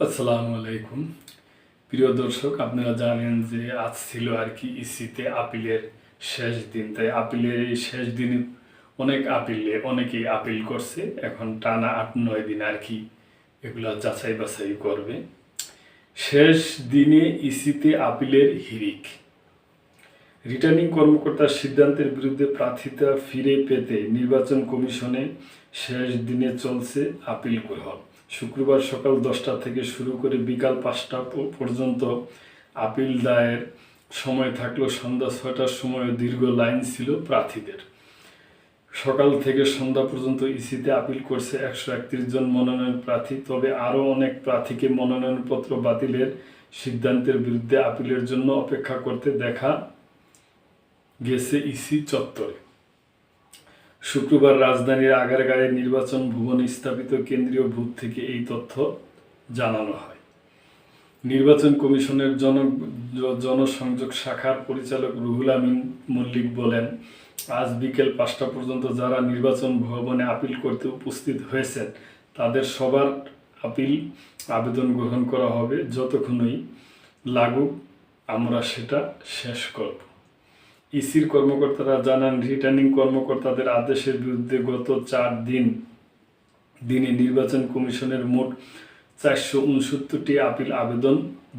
আসসালামু আলাইকুম। প্রিয় দর্শক, আপনারা জানেন যে আজ ছিল আর কি ইসিতে আপিলের শেষ দিন। তাই আপিলের এই শেষ দিনে অনেকেই আপিল করছে। এখন টানা ৮-৯ দিন আর কি এগুলা যাচাই বাছাই করবে। শেষ দিনে ইসিতে আপিলের হিড়িক। রিটার্নিং কর্মকর্তার সিদ্ধান্তের বিরুদ্ধে প্রার্থিতা ফিরে পেতে নির্বাচন কমিশনে শেষ দিনে চলছে আপিল গ্রহণ। শুক্রবার সকাল 10টা থেকে শুরু করে বিকাল 5টা পর্যন্ত আপিল দায়ের সময় থাকলেও সন্ধ্যা 6টার সময় দীর্ঘ লাইন ছিল প্রার্থীদের। সকাল থেকে সন্ধ্যা পর্যন্ত ইসিতে আপিল করছে 131 জন মনোনয়ন প্রার্থী। তবে আরও অনেক প্রার্থীকে মনোনয়নপত্র বাতিলের সিদ্ধান্তের বিরুদ্ধে আপিলের জন্য অপেক্ষা করতে দেখা গেছে ইসি চত্বরে। শুক্রবার রাজধানীর আগারগাঁয়ে নির্বাচন ভবনে স্থাপিত কেন্দ্রীয় বুথ থেকে এই তথ্য জানানো হয়। নির্বাচন কমিশনের জনসংযোগ শাখার পরিচালক রুহুল আমিন মল্লিক বলেন, আজ বিকেল 5টা পর্যন্ত যারা নির্বাচন ভবনে আপিল করতে উপস্থিত হয়েছেন তাদের সবার আবেদন গ্রহণ করা হবে। যতক্ষণই লাগুক আমরা সেটা শেষ করব। ইসির কর্মকর্তারা জানান, রিটার্নিং কর্মকর্তাদের আদেশের বিরুদ্ধে গত 4 দিনে নির্বাচন কমিশনের মোট 469টি আপিল আবেদন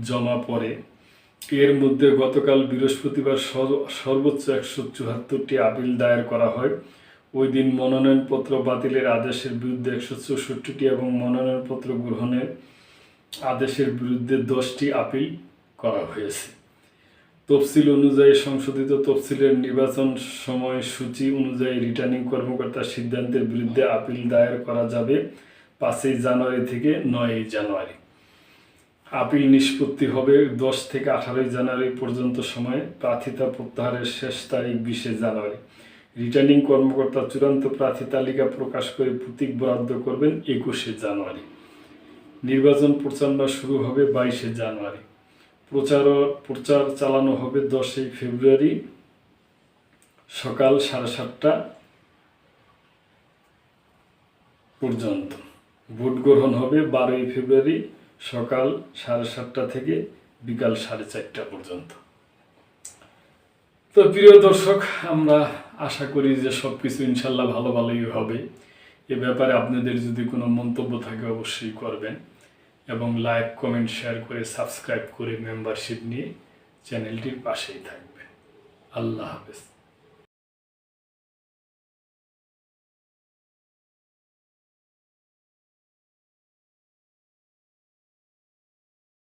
জমা পড়ে। এর মধ্যে গতকাল বৃহস্পতিবার সর্বোচ্চ 174টি আপিল দায়ের করা হয়। ওই দিন মনোনয়নপত্র বাতিলের আদেশের বিরুদ্ধে 164টি এবং মনোনয়নপত্র গ্রহণের আদেশের বিরুদ্ধে 10টি আপিল করা হয়েছে। তফসিল অনুযায়ী সংশোধিত তফসিলের নির্বাচন সময়সূচি অনুযায়ী রিটার্নিং কর্মকর্তার সিদ্ধান্তের বিরুদ্ধে আপিল দায়ের করা যাবে 5 জানুয়ারি থেকে 9 জানুয়ারি। আপিল নিষ্পত্তি হবে 10 থেকে 18 জানুয়ারি পর্যন্ত সময়। প্রার্থিতা প্রত্যাহারের শেষ তারিখ 20 জানুয়ারি। রিটার্নিং কর্মকর্তা চূড়ান্ত প্রার্থী তালিকা প্রকাশ করে প্রতীক বরাদ্দ করবেন 21 জানুয়ারি। নির্বাচন প্রচারণা শুরু হবে 22 জানুয়ারি। প্রচার চালানো হবে 10 ফেব্রুয়ারি সকাল 7:30টা পর্যন্ত। ভোট গ্রহণ হবে 12 ফেব্রুয়ারি সকাল 7:30টা থেকে বিকাল 4:30টা পর্যন্ত। তো প্রিয় দর্শক, আমরা আশা করি যে সব কিছু ইনশাল্লাহ ভালোই হবে। এ ব্যাপারে আপনাদের যদি কোনো মন্তব্য থাকে অবশ্যই করবেন এবং লাইক, কমেন্ট, শেয়ার করে সাবস্ক্রাইব করে মেম্বারশিপ নিয়ে চ্যানেলটির পাশেই থাকবেন। আল্লাহ হাফেজ।